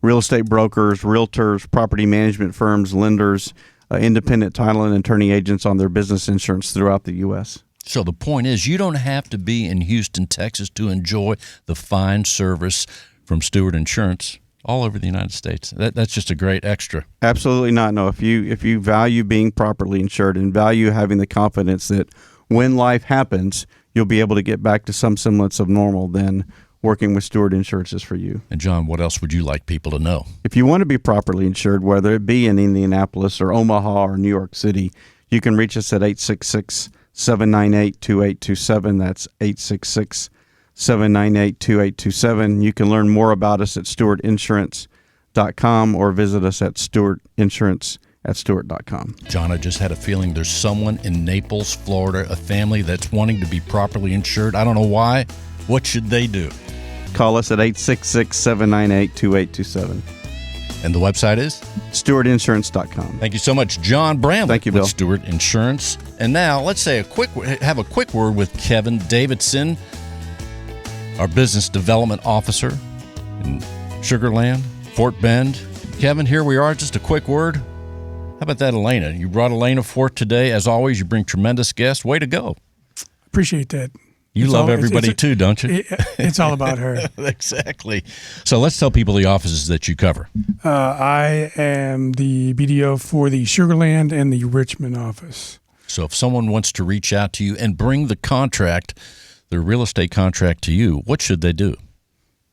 real estate brokers, realtors, property management firms, lenders, independent title and attorney agents on their business insurance throughout the U.S. So the point is, you don't have to be in Houston, Texas to enjoy the fine service from Stewart Insurance all over the United States. That's just a great extra. Absolutely not. No, if you value being properly insured and value having the confidence that when life happens, you'll be able to get back to some semblance of normal, then working with Stewart Insurance is for you. And John, what else would you like people to know? If you want to be properly insured, whether it be in Indianapolis or Omaha or New York City, you can reach us at 866-798-2827. That's 866-798-2827. You can learn more about us at stewartinsurance.com or visit us at stewartinsurance@stewart.com. John, I just had a feeling there's someone in Naples, Florida, a family that's wanting to be properly insured. I don't know why. What should they do? Call us at 866-798-2827. And the website is? stewartinsurance.com. Thank you so much, John Bramlett. Thank you, Bill. With Stewart Insurance. And now let's have a quick word with Kevin Davidson, our business development officer in Sugar Land, Fort Bend. Kevin, here we are. Just a quick word. How about that, Elena? You brought Elena forth today. As always, you bring tremendous guests. Way to go. Appreciate that. You love everybody too, don't you? It's all about her. Exactly. So let's tell people the offices that you cover. I am the BDO for the Sugar Land and the Richmond office. So if someone wants to reach out to you and bring the contract, their real estate contract to you, what should they do?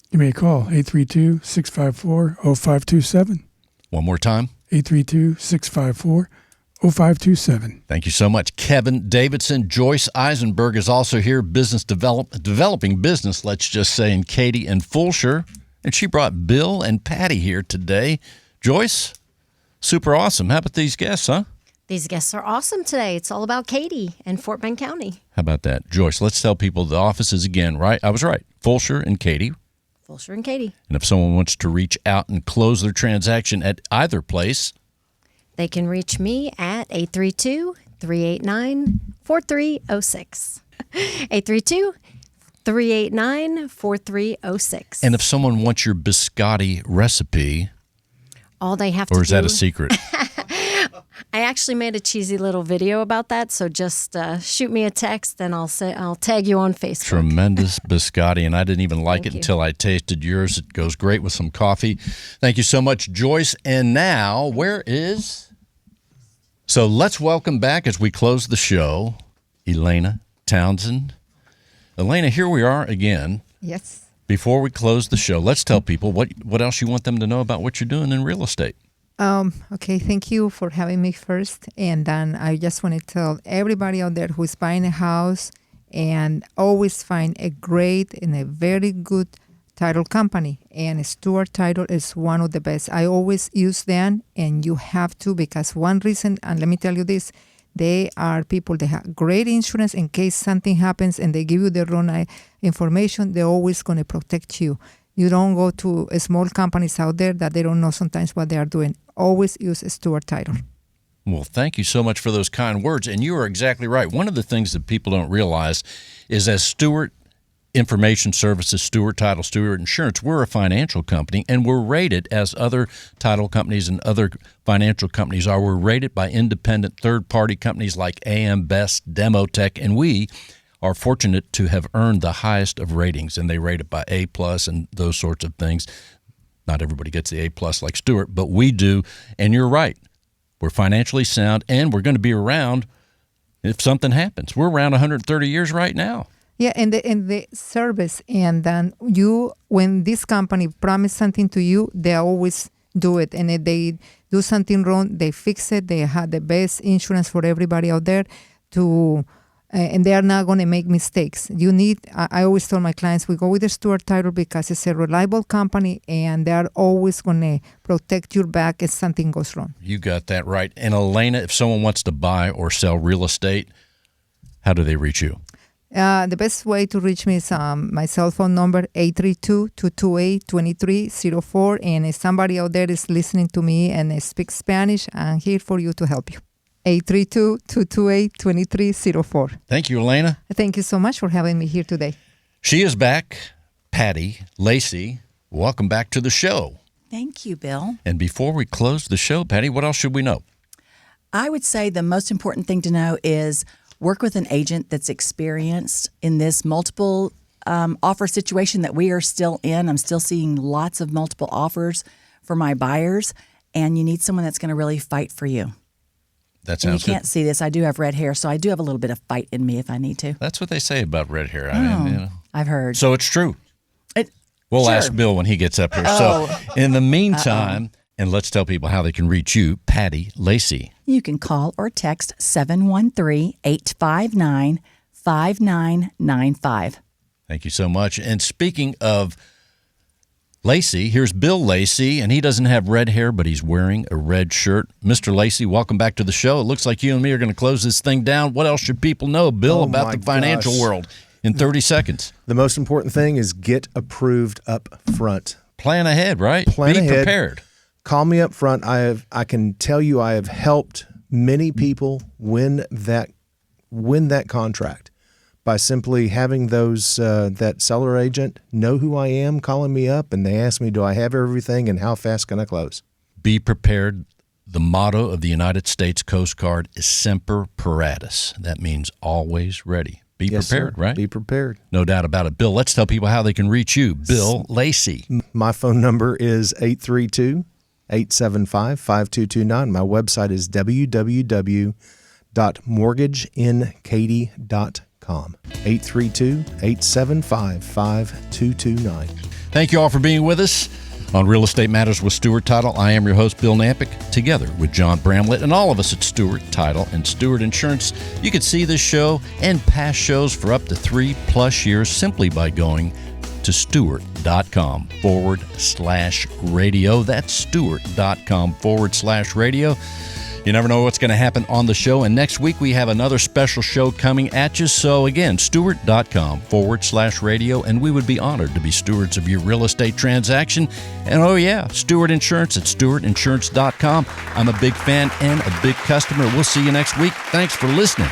Give me a call, 832-654-0527. One more time. 832-654-0527. Thank you so much. Kevin Davidson. Joyce Eisenberg is also here, developing business, let's just say, in Katy and Fulshire. And she brought Bill and Patty here today. Joyce, super awesome. How about these guests, huh? These guests are awesome today. It's all about Katy and Fort Bend County. How about that? Joyce, let's tell people the offices again, right? I was right. Fulshire and Katy. Fulshire and Katy. And if someone wants to reach out and close their transaction at either place, they can reach me at 832-389-4306. 832-389-4306. And if someone wants your biscotti recipe, all they have to do... Or is that a secret? I actually made a cheesy little video about that, so just shoot me a text and I'll tag you on Facebook. Tremendous biscotti, and I didn't even like it until I tasted yours. It goes great with some coffee. Thank you so much, Joyce. And now, So let's welcome back as we close the show, Elena Townsend. Elena, here we are again. Yes. Before we close the show, let's tell people what else you want them to know about what you're doing in real estate. Okay, thank you for having me first. And then I just want to tell everybody out there who's buying a house and always find a great and a very good title company. And Stewart Title is one of the best. I always use them, and you have to, because one reason, and let me tell you this, they are people that have great insurance in case something happens and they give you the wrong information. They're always going to protect you. You don't go to small companies out there that they don't know sometimes what they are doing. Always use Stewart Title. Well, thank you so much for those kind words. And you are exactly right. One of the things that people don't realize is as Stewart Information Services, Stewart Title, Stewart Insurance, we're a financial company, and we're rated as other title companies and other financial companies are. We're rated by independent third-party companies like AM Best, Demotech, and we are fortunate to have earned the highest of ratings, and they rate it by A+ and those sorts of things. Not everybody gets the A+ like Stewart, but we do, and you're right. We're financially sound, and we're going to be around if something happens. We're around 130 years right now. Yeah, and the service, and then when this company promise something to you, they always do it. And if they do something wrong, they fix it. They have the best insurance for everybody out there and they are not going to make mistakes. I always tell my clients, we go with the Stewart Title because it's a reliable company, and they are always going to protect your back if something goes wrong. You got that right. And Elena, if someone wants to buy or sell real estate, how do they reach you? The best way to reach me is my cell phone number, 832-228-2304. And if somebody out there is listening to me and speaks Spanish, I'm here for you to help you. 832-228-2304. Thank you, Elena. Thank you so much for having me here today. She is back. Patty Lacey, welcome back to the show. Thank you, Bill. And before we close the show, Patty, what else should we know? I would say the most important thing to know is work with an agent that's experienced in this multiple offer situation that we are still in. I'm still seeing lots of multiple offers for my buyers, and you need someone that's going to really fight for you. That sounds good. You can't see this. I do have red hair, so I do have a little bit of fight in me if I need to. That's what they say about red hair. I've heard. So it's true. We'll ask Bill when he gets up here. So in the meantime, and let's tell people how they can reach you, Patty Lacey. You can call or text 713-859-5995. Thank you so much. And speaking of Lacey, here's Bill Lacey, and he doesn't have red hair, but he's wearing a red shirt. Mr. Lacey, welcome back to the show. It looks like you and me are going to close this thing down. What else should people know, Bill, about the financial world in 30 seconds? The most important thing is get approved up front. Plan ahead, right? Be prepared. Call me up front. I can tell you I have helped many people win that contract by simply having that seller agent know who I am, calling me up, and they ask me, do I have everything and how fast can I close? Be prepared. The motto of the United States Coast Guard is Semper Paratus. That means always ready. Be prepared, sir. Right? Be prepared. No doubt about it. Bill, let's tell people how they can reach you. Bill Lacey. My phone number is 832-875-5229. My website is www.mortgageinkaty.com. 832-875-5229. Thank you all for being with us on Real Estate Matters with Stewart Title. I am your host, Bill Knapik, together with John Bramlett and all of us at Stewart Title and Stewart Insurance. You can see this show and past shows for up to 3+ years simply by going to stewart.com/radio. That's stewart.com/radio. You never know what's going to happen on the show. And next week, we have another special show coming at you. So again, stewart.com/radio. And we would be honored to be stewards of your real estate transaction. And oh yeah, Stewart Insurance at stewartinsurance.com. I'm a big fan and a big customer. We'll see you next week. Thanks for listening.